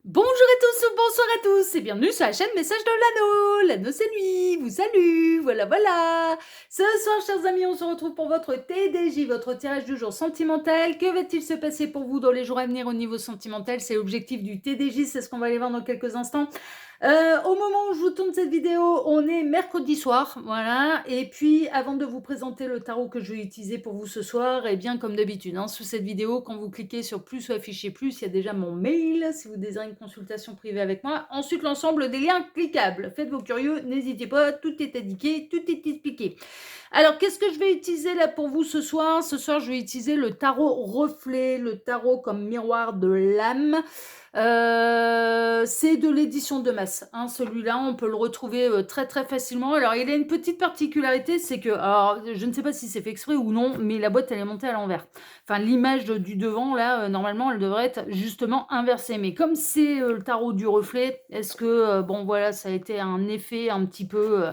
Bonjour à tous, bonsoir à tous et bienvenue sur la chaîne Message de l'Anneau. L'Anneau c'est lui, vous salue, voilà. Ce soir, chers amis, on se retrouve pour votre TDJ, votre tirage du jour sentimental. Que va-t-il se passer pour vous dans les jours à venir au niveau sentimental? C'est l'objectif du TDJ, c'est ce qu'on va aller voir dans quelques instants. Au moment où je vous tourne cette vidéo, on est mercredi soir, voilà. Et puis, avant de vous présenter le tarot que je vais utiliser pour vous ce soir, et bien comme d'habitude, sous cette vidéo, quand vous cliquez sur plus ou afficher plus, il y a déjà mon mail si vous désirez une consultation privée avec moi. Ensuite, l'ensemble des liens cliquables. Faites-vous curieux, n'hésitez pas, tout est indiqué, tout est expliqué. Alors, qu'est-ce que je vais utiliser là pour vous ce soir? Ce soir, je vais utiliser le tarot reflet, le tarot comme miroir de l'âme. C'est de l'édition de masse. Celui-là, on peut le retrouver très très facilement. Alors, il a une petite particularité, c'est que, alors, je ne sais pas si c'est fait exprès ou non, mais la boîte, elle est montée à l'envers. Enfin, l'image du devant, là, normalement, elle devrait être justement inversée. Mais comme c'est le tarot du reflet, est-ce que, bon, voilà, ça a été un effet un petit peu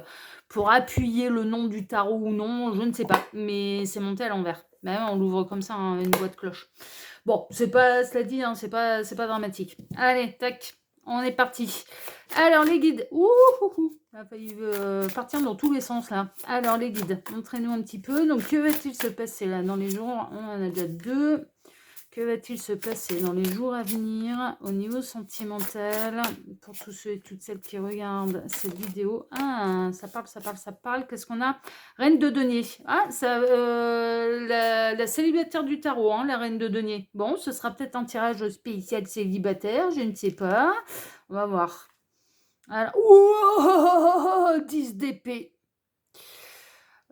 pour appuyer le nom du tarot ou non, je ne sais pas. Mais c'est monté à l'envers. Même on l'ouvre comme ça, une boîte cloche. Bon, c'est pas, cela dit, c'est pas dramatique. Allez, tac, on est parti. Alors, les guides. Ça a failli partir dans tous les sens, là. Alors, les guides, montrez-nous un petit peu. Donc, que va-t-il se passer, là, dans les jours? On en a déjà deux. Que va-t-il se passer dans les jours à venir au niveau sentimental pour tous ceux et toutes celles qui regardent cette vidéo? Ça parle. Qu'est-ce qu'on a? Reine de denier. La célibataire du tarot, la reine de denier. Bon, ce sera peut-être un tirage spécial célibataire, je ne sais pas. On va voir. Alors, 10 d'épée.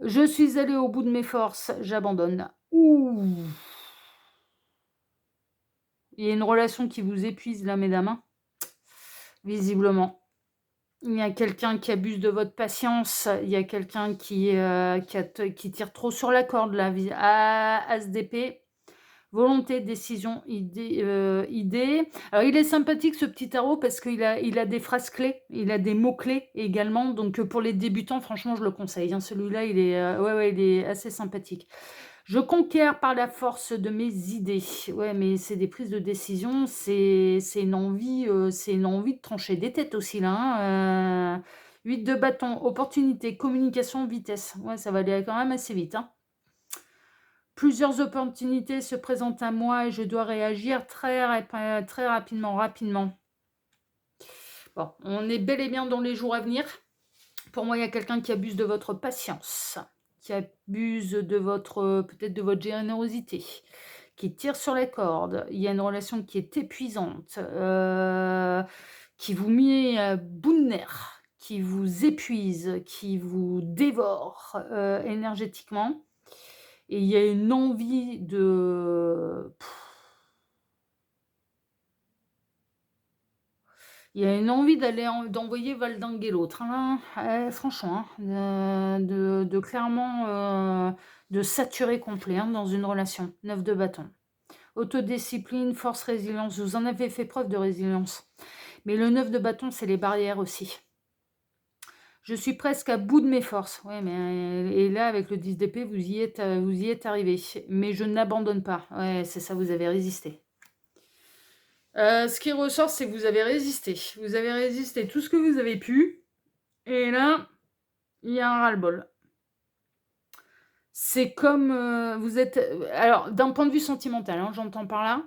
Je suis allée au bout de mes forces, j'abandonne. Il y a une relation qui vous épuise là, mesdames, visiblement. Il y a quelqu'un qui abuse de votre patience. Il y a quelqu'un qui tire trop sur la corde là. As d'épée. Volonté, décision, idée. Alors, il est sympathique ce petit tarot parce qu'il a des phrases clés, il a des mots-clés également. Donc, pour les débutants, franchement, je le conseille. Celui-là, il est assez sympathique. Je conquiers par la force de mes idées. Ouais, mais c'est des prises de décision, c'est une envie de trancher des têtes aussi là. 8 de bâton, opportunité, communication, vitesse. Ouais, ça va aller quand même assez vite. Plusieurs opportunités se présentent à moi et je dois réagir très rapidement. Bon, on est bel et bien dans les jours à venir. Pour moi, il y a quelqu'un qui abuse de votre patience, qui abuse peut-être de votre générosité, qui tire sur la corde. Il y a une relation qui est épuisante, qui vous met à bout de nerfs, qui vous épuise, qui vous dévore énergétiquement. Et il y a une envie de... Il y a une envie d'envoyer valdinguer l'autre, franchement, de clairement de saturer complet dans une relation. 9 de bâton. Autodiscipline, force, résilience. Vous en avez fait preuve de résilience. Mais le 9 de bâton, c'est les barrières aussi. Je suis presque à bout de mes forces. Ouais, mais et là, avec le 10 d'épée, vous y êtes arrivé. Mais je n'abandonne pas. Ouais, c'est ça, vous avez résisté. Ce qui ressort, c'est que vous avez résisté. Vous avez résisté tout ce que vous avez pu. Et là, il y a un ras-le-bol. C'est comme vous êtes... Alors, d'un point de vue sentimental, j'entends par là,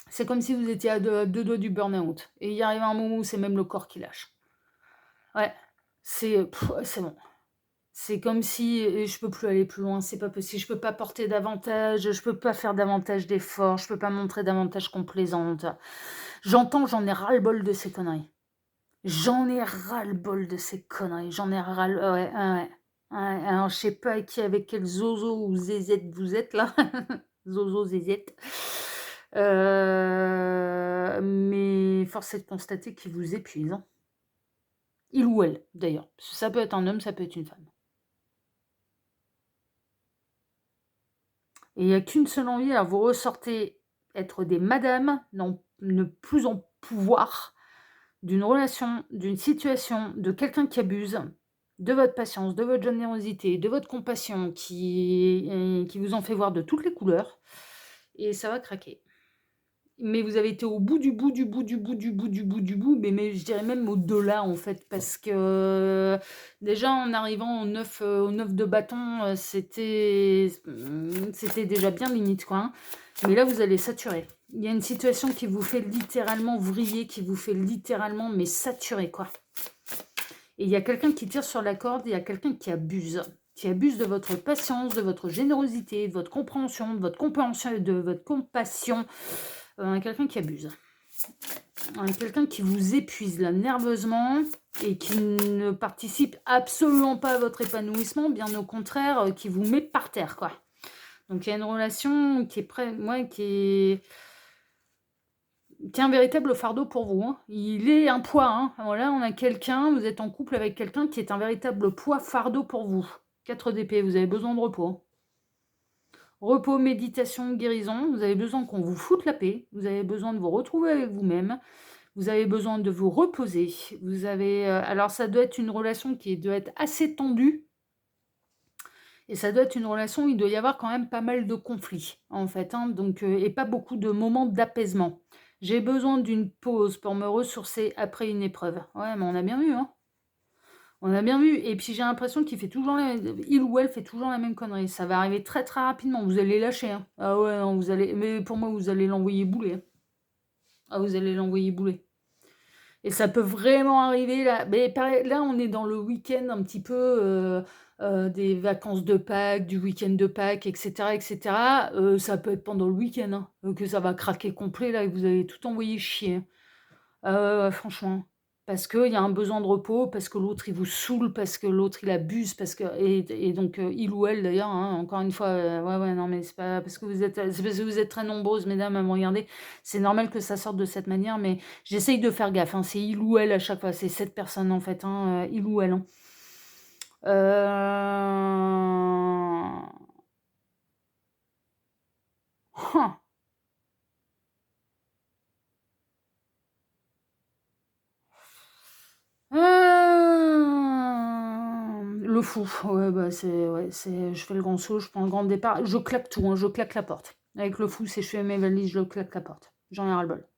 c'est comme si vous étiez à deux doigts du burn-out. Et il y arrive un moment où c'est même le corps qui lâche. Ouais, c'est bon. C'est comme si je peux plus aller plus loin, c'est pas possible, je peux pas porter davantage, je peux pas faire davantage d'efforts, je peux pas montrer davantage complaisante. J'entends que j'en ai ras-le-bol de ces conneries. J'en ai ras-le-bol de ces conneries, j'en ai ras-le... Ouais. Alors, je sais pas avec quel zozo ou zézette vous êtes, là. Zozo, zézette. Mais force est de constater qu'il vous épuise. Il ou elle, d'ailleurs. Ça peut être un homme, ça peut être une femme. Et il n'y a qu'une seule envie, alors vous ressortez être des madames, ne plus en pouvoir d'une relation, d'une situation, de quelqu'un qui abuse de votre patience, de votre générosité, de votre compassion, qui vous en fait voir de toutes les couleurs, et ça va craquer. mais vous avez été au bout du bout, du bout, du bout, du bout, du bout, du bout, mais je dirais même au-delà, en fait, parce que déjà en arrivant au 9 de bâton, c'était déjà bien limite, quoi, hein. Mais là, vous allez saturer. Il y a une situation qui vous fait littéralement vriller, qui vous fait littéralement, mais saturer, quoi. Et il y a quelqu'un qui tire sur la corde, il y a quelqu'un qui abuse de votre patience, de votre générosité, de votre compréhension, de votre compassion. Quelqu'un qui abuse. Quelqu'un qui vous épuise là nerveusement et qui ne participe absolument pas à votre épanouissement, bien au contraire, qui vous met par terre, quoi. Donc il y a une relation qui est qui est un véritable fardeau pour vous, hein. Il est un poids, hein. Voilà, on a quelqu'un, vous êtes en couple avec quelqu'un qui est un véritable poids, fardeau pour vous. 4 d'épée, vous avez besoin de repos, hein. Repos, méditation, guérison, vous avez besoin qu'on vous foute la paix, vous avez besoin de vous retrouver avec vous-même, vous avez besoin de vous reposer, vous avez... alors ça doit être une relation qui doit être assez tendue, et ça doit être une relation où il doit y avoir quand même pas mal de conflits, en fait, hein, donc, et pas beaucoup de moments d'apaisement. J'ai besoin d'une pause pour me ressourcer après une épreuve. Ouais, mais on a bien vu, hein. On a bien vu. Et puis j'ai l'impression qu'il fait toujours il ou elle fait toujours la même connerie. Ça va arriver très très rapidement. Vous allez lâcher, hein. Ah ouais, non, vous allez. Mais pour moi, vous allez l'envoyer bouler, hein. Ah, vous allez l'envoyer bouler. Et ça peut vraiment arriver là. Mais pareil, là, on est dans le week-end un petit peu des vacances de Pâques, du week-end de Pâques, etc., etc. Ça peut être pendant le week-end, hein, que ça va craquer complet là et que vous allez tout envoyer chier, hein. Ah ouais, ouais, franchement. Parce qu'il y a un besoin de repos, parce que l'autre il vous saoule, parce que l'autre il abuse, parce que et donc il ou elle d'ailleurs, hein, encore une fois, ouais, ouais, non mais c'est pas parce que c'est parce que vous êtes très nombreuses mesdames à me regarder, c'est normal que ça sorte de cette manière, mais j'essaye de faire gaffe, hein, c'est il ou elle à chaque fois, c'est cette personne en fait, hein, il ou elle, hein. Han! Le fou, ouais, bah, je fais le grand saut, je prends le grand départ, je claque tout, hein, je claque la porte. Avec le fou, c'est je fais mes valises, je claque la porte. J'en ai ras-le-bol.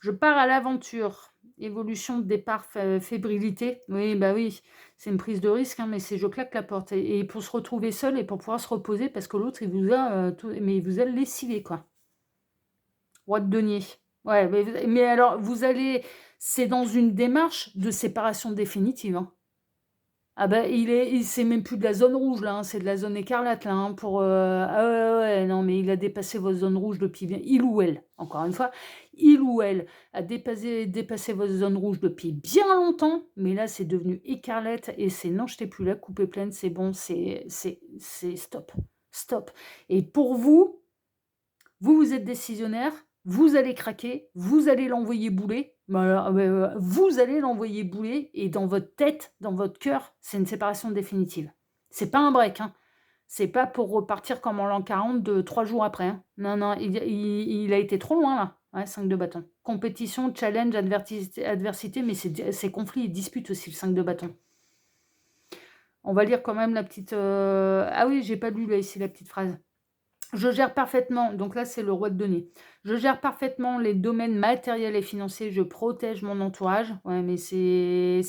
Je pars à l'aventure. Évolution de départ, fébrilité. Oui, bah oui, c'est une prise de risque, hein, mais c'est je claque la porte. Et pour se retrouver seul et pour pouvoir se reposer, parce que l'autre, il vous a, mais il vous a lessivé, quoi. Roi de denier. Ouais, mais alors, c'est dans une démarche de séparation définitive, hein. Ah bah, c'est même plus de la zone rouge là, hein, c'est de la zone écarlate là, hein, ah ouais, ouais, ouais, non mais il a dépassé votre zone rouge depuis bien il ou elle, encore une fois, il ou elle a dépassé votre zone rouge depuis bien longtemps, mais là c'est devenu écarlate et c'est non, je t'ai plus, la coupe est pleine, c'est bon, c'est stop, stop. Et pour vous, vous êtes décisionnaire, vous allez craquer, vous allez l'envoyer bouler. Bah alors, vous allez l'envoyer bouler et dans votre tête, dans votre cœur, c'est une séparation définitive. C'est pas un break, hein. C'est pas pour repartir comme en l'an 40 de 3 jours après, hein. Non, non, il a été trop loin là. Ouais, 5 de bâton. Compétition, challenge, adversité, mais c'est conflit et dispute aussi le 5 de bâton. On va lire quand même la petite... Ah oui, j'ai pas lu là ici la petite phrase. Je gère parfaitement, donc là c'est le roi de denier. Je gère parfaitement les domaines matériels et financiers, je protège mon entourage. Ouais, mais c'est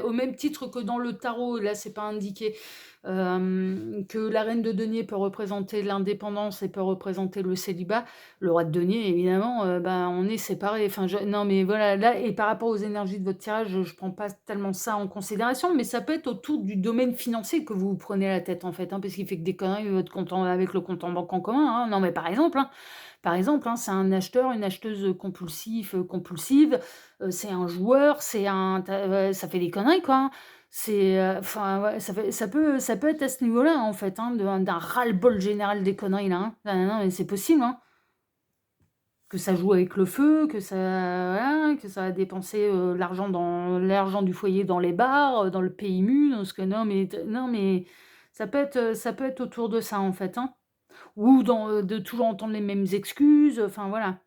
au même titre que dans le tarot, là c'est pas indiqué, que la reine de denier peut représenter l'indépendance et peut représenter le célibat. Le roi de denier, évidemment, ben, on est séparés. Enfin, non, mais voilà, là, et par rapport aux énergies de votre tirage, je prends pas tellement ça en considération, mais ça peut être autour du domaine financier que vous vous prenez la tête, en fait, hein, parce qu'il fait que des conneries avec le compte en banque en commun, hein. Non, mais par exemple, hein, c'est un acheteur, une acheteuse compulsive, c'est un joueur, ça fait des conneries, quoi, hein. Enfin, ouais, ça peut être à ce niveau-là, en fait, hein, d'un ras-le-bol général des conneries, là, hein. Non, mais c'est possible, hein. Que ça joue avec le feu, voilà, que ça a dépensé, l'argent du foyer dans les bars, dans le PMU, dans ce que non, mais ça peut être autour de ça, en fait, hein. Ou de toujours entendre les mêmes excuses, enfin, voilà.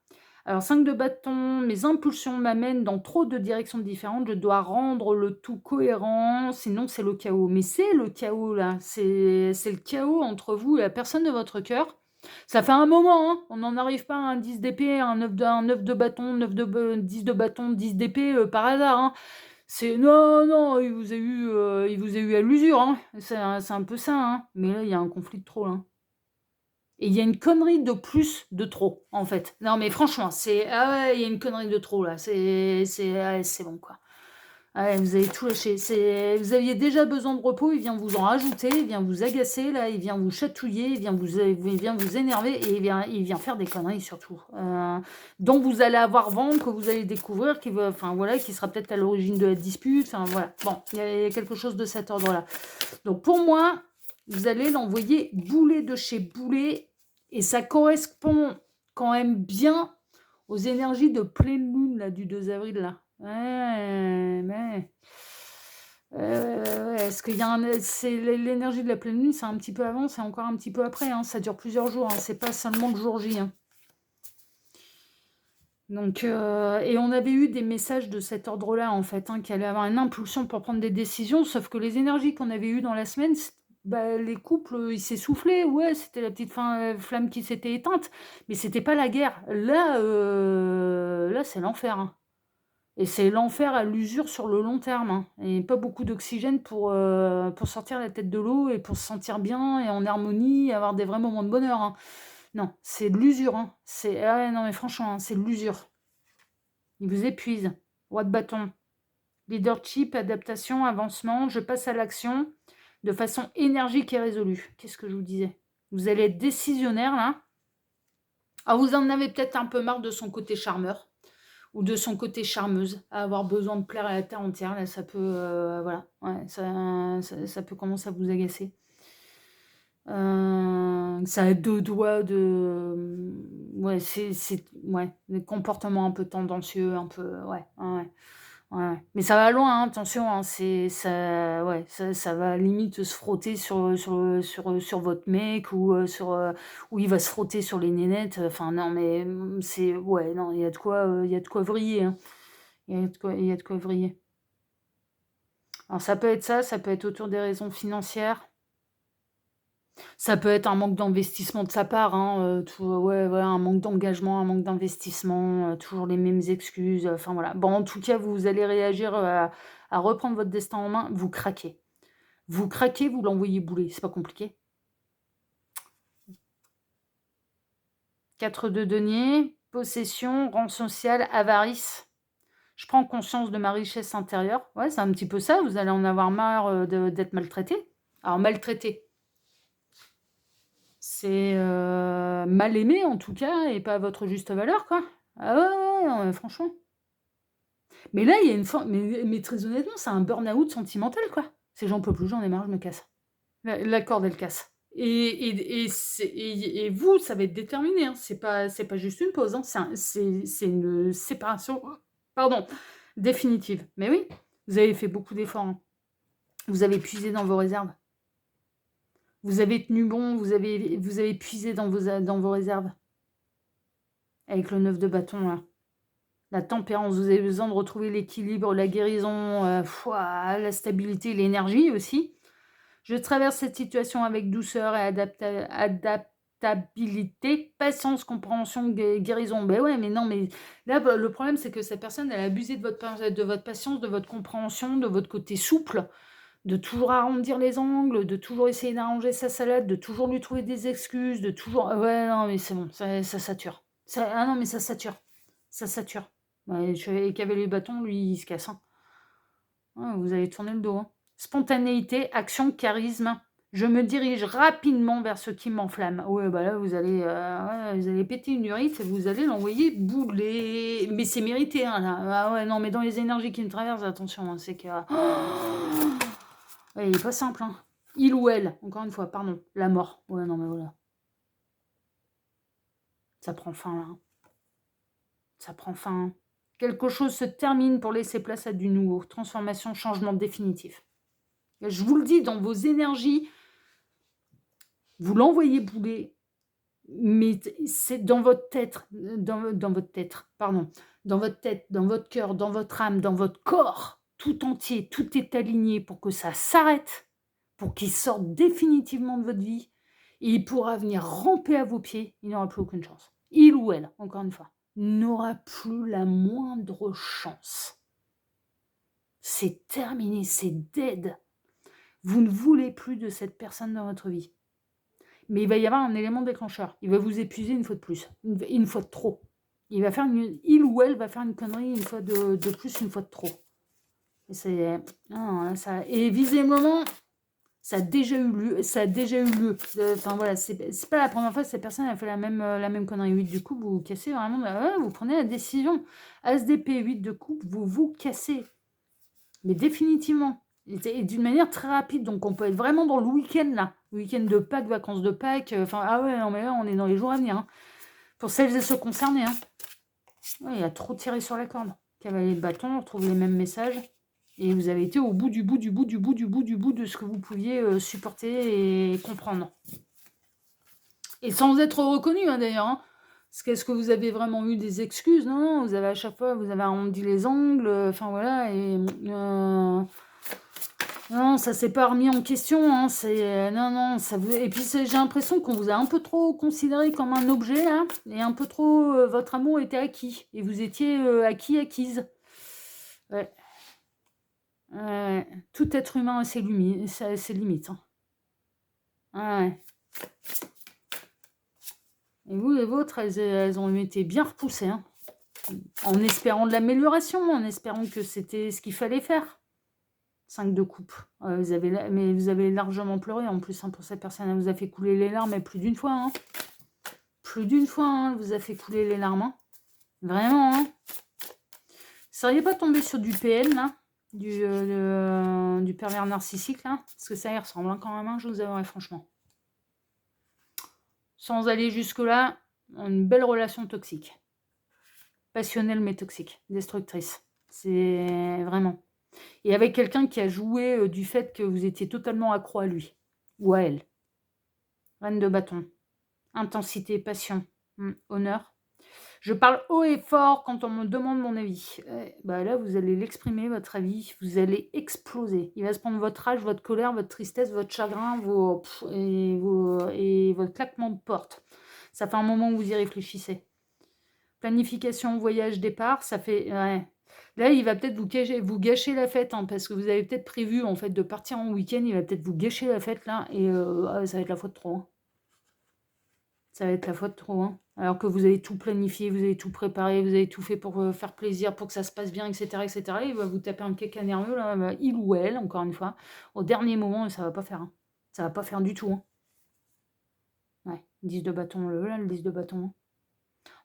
Alors 5 de bâton, mes impulsions m'amènent dans trop de directions différentes, je dois rendre le tout cohérent, sinon c'est le chaos. Mais c'est le chaos là, c'est le chaos entre vous et la personne de votre cœur. Ça fait un moment, hein, on n'en arrive pas à un 10 d'épée, un 9 de bâton, 9 de 10 de bâton, 10 d'épée, par hasard, hein. C'est non, non, il vous a eu à l'usure, hein. C'est un peu ça, hein. Mais là, il y a un conflit de trop, là. Et il y a une connerie de plus de trop, en fait. Non, mais franchement, c'est ah ouais, il y a une connerie de trop, là. Ouais, c'est bon, quoi. Ah ouais, vous avez tout lâché. Vous aviez déjà besoin de repos, il vient vous en rajouter, il vient vous agacer, là, il vient vous chatouiller, il vient vous énerver et il vient faire des conneries surtout. Dont vous allez avoir vent, que vous allez découvrir, enfin voilà, qui sera peut-être à l'origine de la dispute. Enfin voilà. Bon, il y a quelque chose de cet ordre-là. Donc pour moi, vous allez l'envoyer boulet de chez boulet et ça correspond quand même bien aux énergies de pleine lune là, du 2 avril. Là. Ouais, mais... ouais, est-ce qu'il y a l'énergie de la pleine lune, c'est un petit peu avant, c'est encore un petit peu après. Hein, ça dure plusieurs jours, hein, c'est pas seulement le jour J. Hein. Donc, et on avait eu des messages de cet ordre-là, en fait, hein, qui allait avoir une impulsion pour prendre des décisions, sauf que les énergies qu'on avait eues dans la semaine, bah, les couples, ils s'essoufflaient, ouais, c'était la petite flamme qui s'était éteinte, mais c'était pas la guerre. Là, c'est l'enfer. Hein. Et c'est l'enfer à l'usure sur le long terme. Hein. Et pas beaucoup d'oxygène pour sortir la tête de l'eau et pour se sentir bien et en harmonie, et avoir des vrais moments de bonheur. Hein. Non, c'est de l'usure. Hein. Ah ouais, non, mais franchement, hein, c'est de l'usure. Il vous épuise. Roi de bâton. Leadership, adaptation, avancement. Je passe à l'action de façon énergique et résolue. Qu'est-ce que je vous disais? Vous allez être décisionnaire, là. Alors, vous en avez peut-être un peu marre de son côté charmeur ou de son côté charmeuse, à avoir besoin de plaire à la terre entière. Là, ça peut, voilà, ouais, ça peut commencer à vous agacer. Ça a deux doigts de... Ouais, ouais, des comportements un peu tendancieux, un peu... Ouais, ouais, ouais. Mais ça va loin, hein, attention, hein, ça, ouais, ça va limite se frotter sur votre mec ou il va se frotter sur les nénettes. Enfin, non, mais c'est... Ouais, non, il y a de quoi vriller. Hein. Il y a de quoi vriller. Alors, ça peut être ça peut être autour des raisons financières. Ça peut être un manque d'investissement de sa part, hein, ouais, voilà, un manque d'engagement, un manque d'investissement, toujours les mêmes excuses, enfin voilà. Bon, en tout cas, vous allez réagir, à reprendre votre destin en main, vous craquez. Vous craquez, vous l'envoyez bouler, c'est pas compliqué. 4 de denier, possession, rang social, avarice. Je prends conscience de ma richesse intérieure. Ouais, c'est un petit peu ça, vous allez en avoir marre, d'être maltraité. Alors maltraité. C'est, mal aimé en tout cas et pas à votre juste valeur, quoi. Ah ouais, ouais, non, mais franchement. Mais là, il y a une forme mais très honnêtement, c'est un burn-out sentimental, quoi. C'est: «J'en peux plus, j'en ai marre, je me casse». La corde, elle casse et vous, ça va être déterminé, hein. C'est pas juste une pause, hein. C'est une séparation, pardon, définitive. Mais oui, vous avez fait beaucoup d'efforts, hein. Vous avez puisé dans vos réserves. Vous avez tenu bon, vous avez puisé dans vos réserves. Avec le 9 de bâton, là. La tempérance, vous avez besoin de retrouver l'équilibre, la guérison, la stabilité, l'énergie aussi. Je traverse cette situation avec douceur et adaptabilité, patience, compréhension, guérison. Ben ouais, mais non, mais là, le problème, c'est que cette personne, elle a abusé de votre patience, de votre compréhension, de votre côté souple, de toujours arrondir les angles, de toujours essayer d'arranger sa salade, de toujours lui trouver des excuses, de toujours... Ouais, non, mais c'est bon, ça sature. Ah non, mais ça sature. Ça sature. Ouais, et cavaler le bâton, lui, il se casse. Hein. Ouais, vous allez tourner le dos. Hein. Spontanéité, action, charisme. Je me dirige rapidement vers ce qui m'enflamme. Ouais, bah là, vous allez péter une urite et vous allez l'envoyer bouler. Mais c'est mérité, hein, là. Ah ouais, non, mais dans les énergies qui me traversent, attention, hein, c'est que... Ouais, il est pas simple, hein. Il ou elle, encore une fois, pardon. La mort. Ouais, non, mais voilà. Ça prend fin, là. Ça prend fin. Quelque chose se termine pour laisser place à du nouveau. Transformation, changement définitif. Je vous le dis, dans vos énergies, vous l'envoyez bouler, mais c'est dans votre tête, dans votre tête, pardon, dans votre tête, dans votre cœur, dans votre âme, dans votre corps, tout entier, tout est aligné pour que ça s'arrête, pour qu'il sorte définitivement de votre vie Et il pourra venir ramper à vos pieds, il n'aura plus aucune chance. Il ou elle, encore une fois, n'aura plus la moindre chance. C'est terminé, c'est dead. Vous ne voulez plus de cette personne dans votre vie. Mais il va y avoir un élément déclencheur. Il va vous épuiser une fois de plus, une fois de trop. Il ou elle va faire une connerie une fois de plus, une fois de trop. Et c'est... non, ça, et visiblement, ça a déjà eu lieu. Enfin voilà, c'est pas la première fois que cette personne a fait la même connerie. 8 de coupe, vous vous cassez vraiment. Vous prenez la décision. SDP 8 de coupe, vous vous cassez. Mais définitivement. Et d'une manière très rapide. Donc on peut être vraiment dans le week-end là. Le week-end de Pâques, vacances de Pâques. Enfin, ah ouais, non mais là on est dans les jours à venir. Hein. Pour celles et ceux concernés. Hein. Ouais, il a trop tiré sur la corde. Cavalier de bâton, on retrouve les mêmes messages. Et vous avez été au bout du bout de ce que vous pouviez supporter et comprendre. Et sans être reconnu, hein, d'ailleurs. Hein. Parce qu'est-ce que vous avez vraiment eu des excuses? Non, non, vous avez à chaque fois, vous avez arrondi les angles. Enfin, voilà. Et non, ça s'est pas remis en question. Hein, non, non. Et puis, j'ai l'impression qu'on vous a un peu trop considéré comme un objet, là. Et un peu trop, votre amour était acquis. Et vous étiez acquise. Ouais. Tout être humain a ses limites. Hein. Ouais. Et vous, les vôtres, elles ont été bien repoussées. Hein. En espérant de l'amélioration, en espérant que c'était ce qu'il fallait faire. 5 de coupe. Mais vous avez largement pleuré en plus hein, pour cette personne. Elle vous a fait couler les larmes, et plus d'une fois. Hein. Plus d'une fois, hein, elle vous a fait couler les larmes. Hein. Vraiment. Hein. Vous ne seriez pas tombé sur du PN, là du pervers narcissique, là. Parce que ça y ressemble hein, quand même, hein, je vous avouerai franchement. Sans aller jusque-là, une belle relation toxique. Passionnelle mais toxique, destructrice. C'est vraiment. Et avec quelqu'un qui a joué du fait que vous étiez totalement accro à lui. Ou à elle. Reine de bâton. Intensité, passion, honneur. Je parle haut et fort quand on me demande mon avis. Là, vous allez l'exprimer, votre avis. Vous allez exploser. Il va se prendre votre rage, votre colère, votre tristesse, votre chagrin et votre claquement de porte. Ça fait un moment où vous y réfléchissez. Planification, voyage, départ, ça fait... Ouais. Là, il va peut-être vous gâcher la fête, hein, parce que vous avez peut-être prévu en fait de partir en week-end. Il va peut-être vous gâcher la fête là, et ça va être la faute trop. Hein. Ça va être la faute trop. Hein. Alors que vous avez tout planifié, vous avez tout préparé, vous avez tout fait pour faire plaisir, pour que ça se passe bien, etc., etc. Il va vous taper un caca nerveux là, il ou elle, encore une fois, au dernier moment, et ça va pas faire. Hein. Ça va pas faire du tout. Hein. Ouais, 10 de bâton, le 10 de bâton. Hein.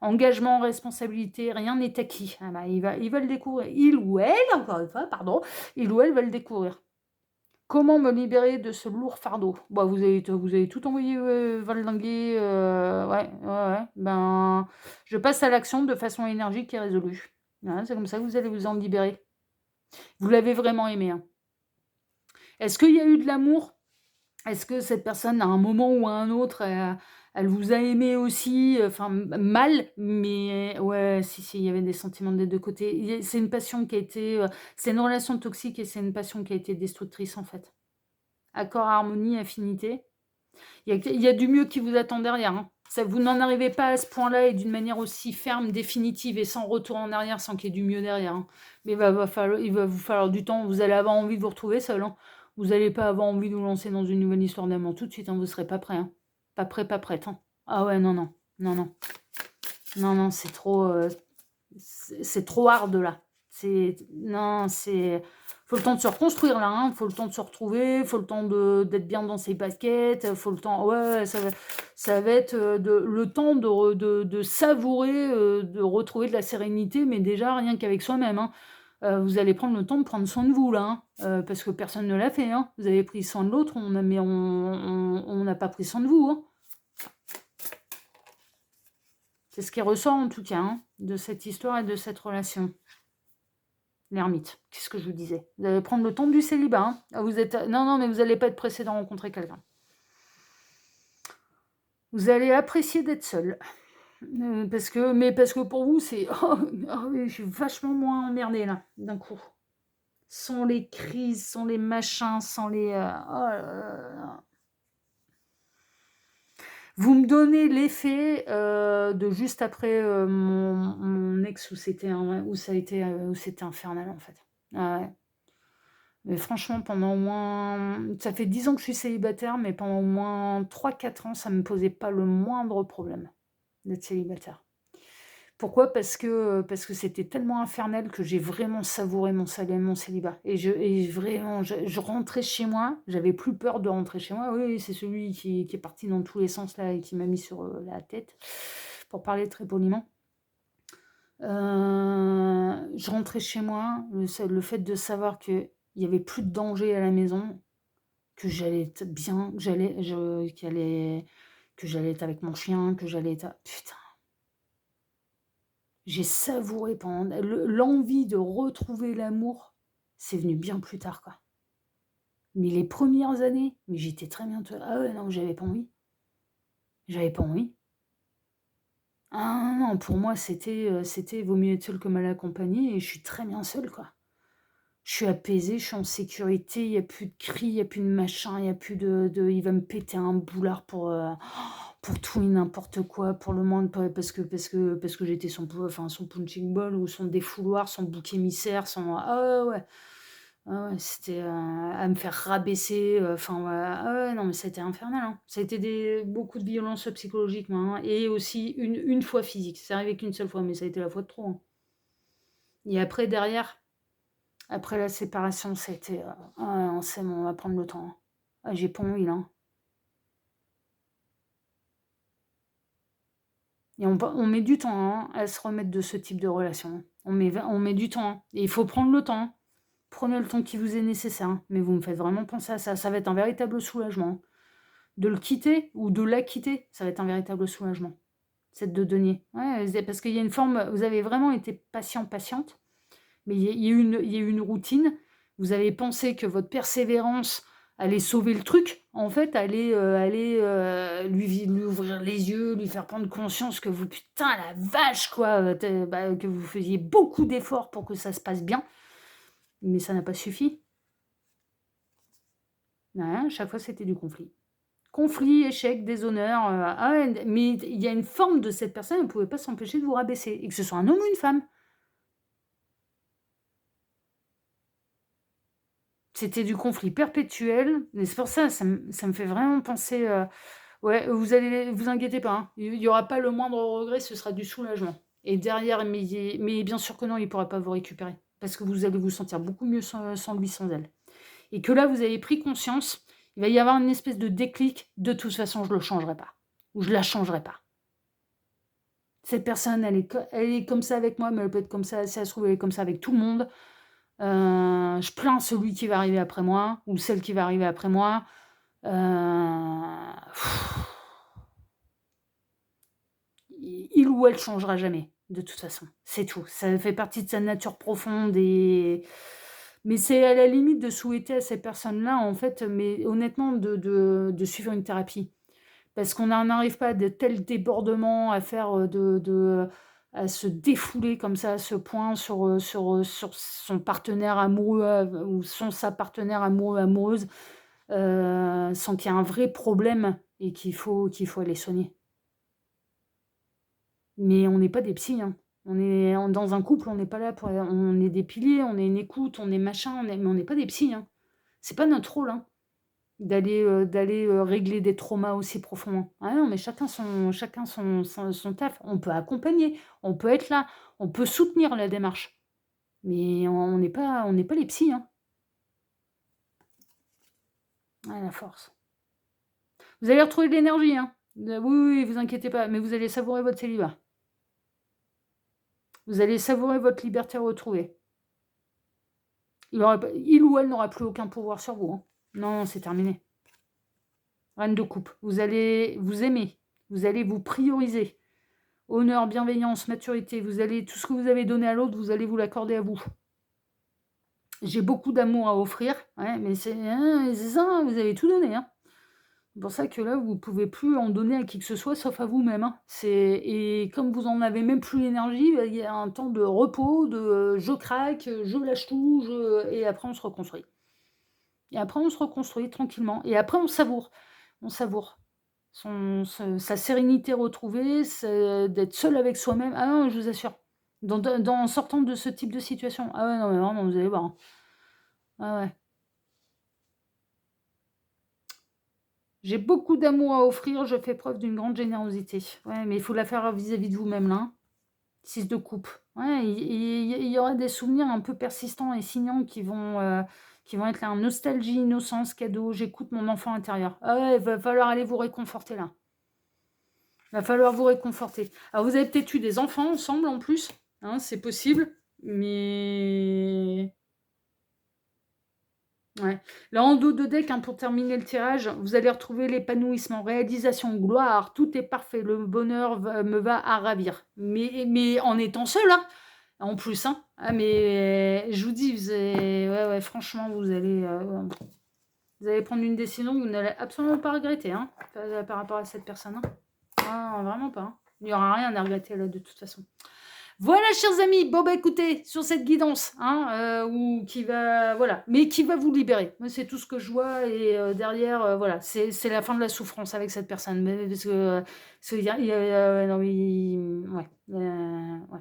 Engagement, responsabilité, rien n'est acquis. Il va le découvrir. Il ou elle, encore une fois, pardon, il ou elle va le découvrir. Comment me libérer de ce lourd fardeau? Vous avez tout envoyé valdinguer. Ouais. Je passe à l'action de façon énergique et résolue. Voilà, c'est comme ça que vous allez vous en libérer. Vous l'avez vraiment aimé. Hein. Est-ce qu'il y a eu de l'amour? Est-ce que cette personne, à un moment ou à un autre, elle vous a aimé aussi, enfin mal, mais ouais, si, il y avait des sentiments des deux côtés. C'est une passion qui a été, c'est une relation toxique et c'est une passion qui a été destructrice en fait. Accord, harmonie, affinité. Il y a du mieux qui vous attend derrière. Hein. Vous n'en arrivez pas à ce point-là et d'une manière aussi ferme, définitive et sans retour en arrière, sans qu'il y ait du mieux derrière. Hein. Mais il va vous falloir du temps. Vous allez avoir envie de vous retrouver seul. Hein. Vous n'allez pas avoir envie de vous lancer dans une nouvelle histoire d'amour tout de suite. Hein. Vous ne serez pas prêt. Hein. Pas prêt, pas prête. Hein. Ah ouais, non, non. Non, non. Non, non, c'est trop... c'est trop hard là. Non, c'est... Faut le temps de se reconstruire là, hein. Faut le temps de se retrouver, faut le temps d'être bien dans ses baskets, faut le temps... Ouais, ça va être le temps de savourer, de retrouver de la sérénité, mais déjà rien qu'avec soi-même. Hein. Vous allez prendre le temps de prendre soin de vous là, hein, parce que personne ne l'a fait. Hein. Vous avez pris soin de l'autre, mais on n'a pas pris soin de vous. Hein. C'est ce qui ressort en tout cas hein, de cette histoire et de cette relation. L'ermite, qu'est-ce que je vous disais? Vous allez prendre le temps du célibat. Hein. Non, mais vous n'allez pas être pressé d'en rencontrer quelqu'un. Vous allez apprécier d'être seul. Parce que pour vous, c'est... je suis vachement moins emmerdée là, d'un coup. Sans les crises, sans les machins, sans les... Vous me donnez l'effet, de juste après, mon ex où c'était un où ça a été, où c'était infernal, en fait. Ah ouais. Mais franchement, pendant au moins ça fait 10 ans que je suis célibataire, mais pendant au moins 3 4 ans, ça me posait pas le moindre problème d'être célibataire. Pourquoi? Parce que c'était tellement infernal que j'ai vraiment savouré mon célibat et vraiment je rentrais chez moi, j'avais plus peur de rentrer chez moi. Oui, oui, c'est celui qui est parti dans tous les sens là et qui m'a mis sur, la tête, pour parler très poliment. Je rentrais chez moi, le fait de savoir qu'il y avait plus de danger à la maison, que j'allais être bien, que j'allais être avec mon chien, que j'allais être putain, j'ai savouré pendant l'envie de retrouver l'amour, c'est venu bien plus tard, quoi. Mais les premières années, mais j'étais très bien ah ouais, non, j'avais pas envie. J'avais pas envie. Ah non, non, pour moi, c'était vaut mieux être seul que mal accompagné et je suis très bien seule, quoi. Je suis apaisée, je suis en sécurité, il y a plus de cris, il y a plus de machin, il y a plus il va me péter un boulard pour tout et n'importe quoi, pour le moins parce que j'étais son punching ball ou son défouloir, son bouc émissaire, son ah ouais, ouais. Ah ouais, c'était, à me faire rabaisser, enfin, ouais, ah ouais, non, mais c'était infernal, hein. Ça a été beaucoup de violence psychologique, moi, hein, et aussi une fois physique. C'est arrivé qu'une seule fois, mais ça a été la fois de trop, hein. Et après derrière, après la séparation, ça a été, ah non, c'est bon, on va prendre le temps, hein. Ah, j'ai pas envie, là, hein. Et on met du temps, hein, à se remettre de ce type de relation, hein. On met du temps, hein, et il faut prendre le temps, hein. Prenez le temps qui vous est nécessaire, hein, mais vous me faites vraiment penser à ça. Ça va être un véritable soulagement, hein. De le quitter ou de la quitter, ça va être un véritable soulagement. Cette de denier. Ouais, parce qu'il y a une forme vous avez vraiment été patient, patiente, mais il y a eu une routine. Vous avez pensé que votre persévérance allait sauver le truc. En fait, lui ouvrir les yeux, lui faire prendre conscience que vous putain la vache quoi, que vous faisiez beaucoup d'efforts pour que ça se passe bien, mais ça n'a pas suffi. Ouais, à chaque fois, c'était du conflit. Conflit, échec, déshonneur, ah ouais, mais il y a une forme de cette personne, elle ne pouvait pas s'empêcher de vous rabaisser et que ce soit un homme ou une femme. C'était du conflit perpétuel, mais c'est pour ça, ça me fait vraiment penser, ouais, vous inquiétez pas, hein, il y aura pas le moindre regret, ce sera du soulagement et derrière, mais bien sûr que non, il ne pourra pas vous récupérer parce que vous allez vous sentir beaucoup mieux sans lui, sans elle et que là, vous avez pris conscience, il va y avoir une espèce de déclic: «De toute façon, je le changerai pas» ou «Je la changerai pas». Cette personne, elle est comme ça avec moi, mais elle peut être comme ça, si ça se trouve, elle est comme ça avec tout le monde. Je plains celui qui va arriver après moi ou celle qui va arriver après moi. Heu, il ou elle changera jamais, de toute façon. C'est tout. Ça fait partie de sa nature profonde mais c'est à la limite de souhaiter à ces personnes-là, en fait, mais honnêtement, de suivre une thérapie. Parce qu'on n'en arrive pas à de tels débordements, à faire, à se défouler comme ça à ce point sur son partenaire amoureux, ou sa partenaire amoureux, amoureuse, sans qu'il y ait un vrai problème et qu'il faut aller soigner. Mais on n'est pas des psys, hein. Dans un couple, on n'est pas là pour on est des piliers, on est une écoute, on est machin, mais on n'est pas des psys, hein. C'est pas notre rôle, hein. D'aller régler des traumas aussi profonds. Ah non, mais chacun son taf. On peut accompagner, on peut être là, on peut soutenir la démarche, mais on n'est pas les psys, hein. Ah la force. Vous allez retrouver de l'énergie, hein. Oui, oui, vous inquiétez pas, mais vous allez savourer votre célibat. Vous allez savourer votre liberté retrouvée. Il ou elle n'aura plus aucun pouvoir sur vous, hein. Non, c'est terminé. Reine de coupe. Vous allez vous aimer, vous allez vous prioriser. Honneur, bienveillance, maturité, tout ce que vous avez donné à l'autre, vous allez vous l'accorder à vous. J'ai beaucoup d'amour à offrir, ouais, mais c'est ça, hein, vous avez tout donné, hein. C'est pour ça que là, vous pouvez plus en donner à qui que ce soit, sauf à vous-même, hein. Et comme vous en avez même plus l'énergie, bah, il y a un temps de repos, je craque, je lâche tout, et après on se reconstruit. Et après on se reconstruit tranquillement et après on savoure. On savoure. sa sérénité retrouvée, d'être seul avec soi-même. Ah non, je vous assure. En sortant de ce type de situation. Ah ouais, non, mais vraiment, vous allez voir, hein. Ah ouais. J'ai beaucoup d'amour à offrir, je fais preuve d'une grande générosité. Ouais, mais il faut la faire vis-à-vis de vous-même, là, hein. 6 de coupe. Ouais, il y aura des souvenirs un peu persistants et signants qui vont être là. Nostalgie, innocence, cadeau, j'écoute mon enfant intérieur. Ah ouais, il va falloir aller vous réconforter là. Il va falloir vous réconforter. Alors, vous avez peut-être eu des enfants ensemble en plus, hein, c'est possible, mais ouais. Là, en dos de deck, hein, pour terminer le tirage, vous allez retrouver l'épanouissement, réalisation, gloire, tout est parfait, le bonheur me va à ravir. Mais en étant seul, hein, en plus, hein. Ah, mais je vous dis, ouais, ouais, franchement, vous allez prendre une décision que vous n'allez absolument pas regretter, hein, par rapport à cette personne, hein. Ah, vraiment pas, hein. Il n'y aura rien à regretter là, de toute façon. Voilà, chers amis, bon bah écoutez, sur cette guidance, hein, qui va, voilà, mais qui va vous libérer. Moi, c'est tout ce que je vois et derrière, voilà, c'est la fin de la souffrance avec cette personne, mais parce que non, ouais, ouais.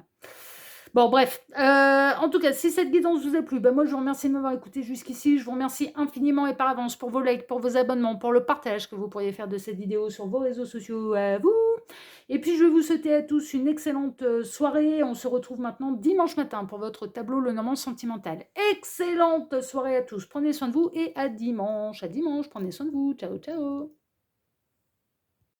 Bon, bref. En tout cas, si cette guidance vous a plu, bah moi je vous remercie de m'avoir écouté jusqu'ici. Je vous remercie infiniment et par avance pour vos likes, pour vos abonnements, pour le partage que vous pourriez faire de cette vidéo sur vos réseaux sociaux à vous. Et puis je vais vous souhaiter à tous une excellente soirée. On se retrouve maintenant dimanche matin pour votre tableau Le Normand Sentimental. Excellente soirée à tous. Prenez soin de vous et à dimanche. À dimanche, prenez soin de vous. Ciao, ciao.